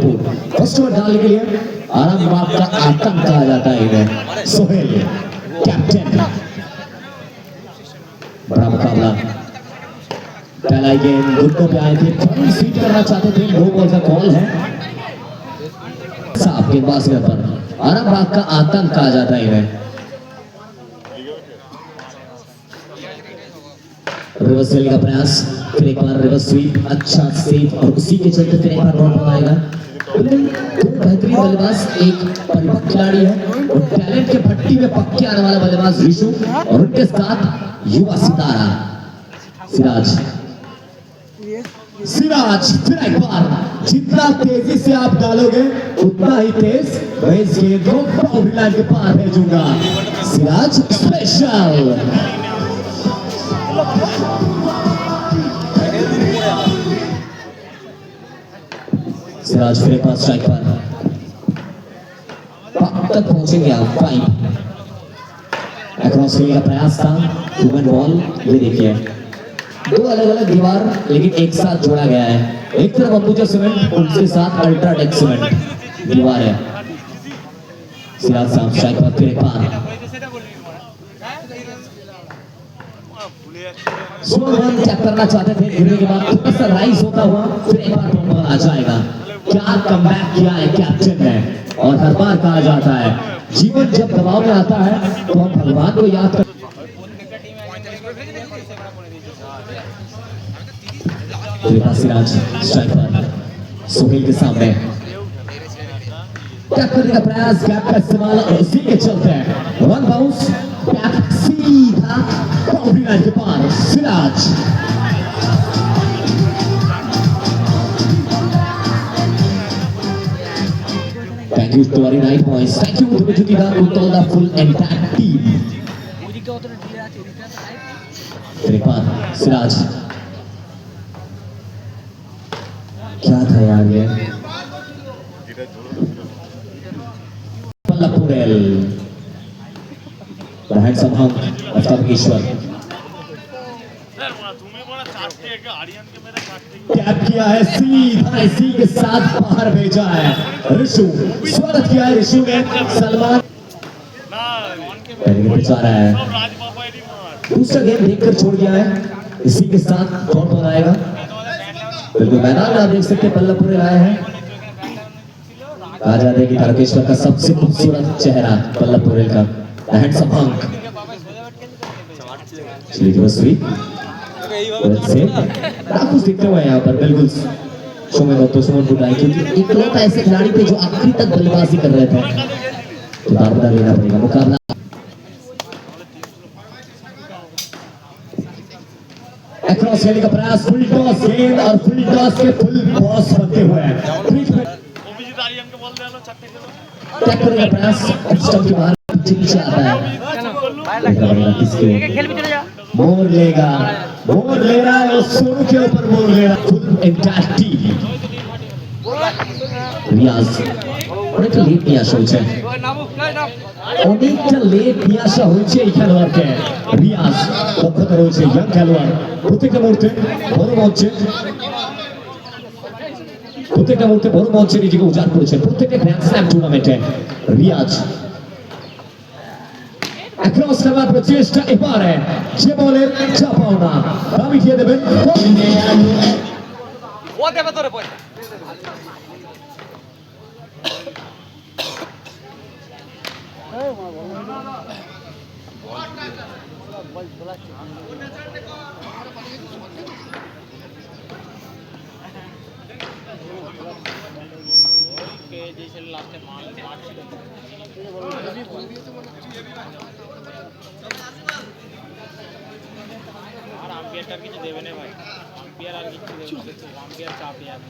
Kapoor first over डालने के लिए आरामबाग का आतंक कहा जाता है इन्हें। सोहेल कैप्टन, बड़ा मुकाबला। पहला गेंद घुटनों पे आए थे, थोड़ी स्वीप करना चाहते थे, नो बॉल का कॉल है। साफ गेंदबाज पर आरामबाग का आतंक कहा जाता है इन्हें। रिवर्स सेल का प्रयास, फिर एक बार रिवर्स स्वीप, अच्छा सेव और उसी के चलते फिर एक बार नॉट बॉल आएगा। दो बेहतरीन बल्लेबाज, एक परिपक्व खिलाड़ी है और टैलेंट के भट्टी में पक्के आने वाला बल्लेबाज ऋषु और उनके साथ युवा सितारा सिराज। सिराज फिर एक बार, जितना तेजी से आप डालोगे उतना ही तेज मैं इस गेंद को बाउंड्री लाइन के पार भेजूंगा। सिराज स्पेशल। सिराज फिर एक बार स्ट्राइक पर, पाक तक पहुंचेंगे आप। फाइन अक्रॉस खेलने का प्रयास था, ह्यूमन बॉल। ये देखिए दो अलग अलग दीवार लेकिन एक साथ जोड़ा गया है। एक तरफ अंबुजा सीमेंट, उसके साथ अल्ट्राटेक सीमेंट दीवार है। सिराज साहब स्ट्राइक पर फिर एक बार, सुमन चेक करना चाहते थे, गिरने के बाद थोड़ा सा राइज होता हुआ फिर एक बार बॉल आ जाएगा। क्या कमबैक किया है कैप्टन ने। और हर बार कहा जाता है जीवन जब दबाव में आता है तो हम भगवान को याद कर। सिराज स्ट्राइक पर, सोहेल के सामने टैप करने का प्रयास, गैप का इस्तेमाल और उसी के चलते हैं वन बाउंस बैक सीधा बाउंड्री लाइन के पार। Siraj thank you to 29 points. Thank you to Jyotika, to all the full entire team. Siraj क्या था यार ये। पल्लपुरेल राइट संभाव अफ्ताबेश्वर टैप किया है, सीधा इसी के साथ बाहर भेजा है। ऋषु स्वागत किया है ऋषु ने। सलमान जा रहा है, दूसरा गेम देखकर छोड़ दिया है, इसी के साथ डॉट बॉल आएगा। बिल्कुल मैदान में आप देख सकते हैं पल्लपुरेल आए हैं। कहा जाता है कि तारकेश्वर का सबसे खूबसूरत चेहरा पल्लपुरेल का हैंडसम अंक। कुछ दिखते हुए यहाँ पर बिल्कुल सुमन बुटाई, क्योंकि इकलौता ऐसे खिलाड़ी थे जो आखिरी तक बल्लेबाजी कर रहे थे, तो दारोदार लेना पड़ेगा मुकाबला। अक्रॉस खेलने का प्रयास, फुल टॉस गेंद और फुल टॉस के फुल बॉस बनते हुए टैप करने का प्रयास, स्टंप के बाहर नीचे आता है। मोर लेगा, मोर ले रहा है, सोनू के ऊपर मोर ले रहा है। फुल एंटायर टीम रियाज অনেকটা লেট নিয়ে আসা হয়েছে, অনেকটা লেট নিয়ে আসা হয়েছে এই খেলোয়াড়কে। রিয়াজ দক্ষতা রয়েছে, ইয়াং খেলোয়াড়, প্রত্যেকটা মুহূর্তে বড় মঞ্চে নিজেকে উজাড় করেছেন প্রত্যেকটা গ্র্যান্ড স্ল্যাম টুর্নামেন্টে। রিয়াজ অ্যাক্রস খেলার প্রচেষ্টা, এবারে যে বলের যা পাওনা দাবি দিয়ে দেবেন। আর আম্পায়ারটার কিছু দেবে না ভাই, আম্পায়ার আর কিছু দেবে না, আম্পায়ার চাপে আছে।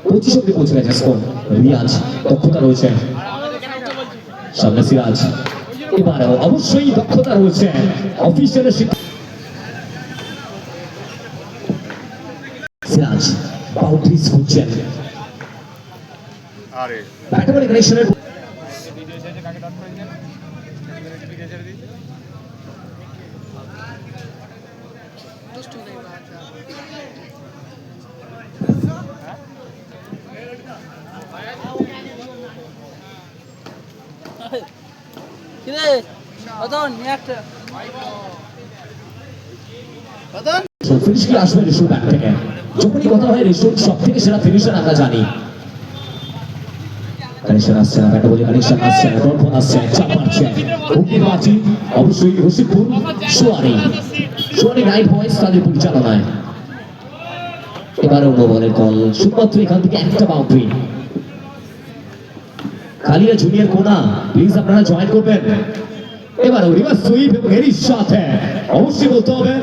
পঁচিশ অব্দি পৌঁছে গেছে স্কোর। রিয়াজ দক্ষতা রয়েছে, সামনে সিরাজ, এবারে অবশ্যই দক্ষতা রয়েছে অফিসিয়ালের। সিরাজ বাউন্ডারিজ হচ্ছেন ব্যাটবল কানেকশনের কিরে অদন নিয়ে একটা অদন ফিনিশ কি আসবে ঋষুর ব্যাট থেকে? যখনই কথা হয় ঋষুর সব থেকে সেরা ফিনিশার আমরা জানি। কানেকশন আসছে না, ব্যাটে বলে কানেকশন আসছে না, ডট বল আসছে, চাপ মারছে, হুমকির বাজি অবশ্যই রশিদপুর সোয়ারি নাইট বয়েজ তাদের পরিচালনায়। এবারেও নো বলের কল, শুধুমাত্র এখান থেকে একটা বাউন্ডারি। কালিয়া জুনিয়র কোনা প্লিজ আপনারা জয়েন করবেন। এবারেও রিভার্স সুইপ এবং এরই সাথে অবশ্যই বলতে হবে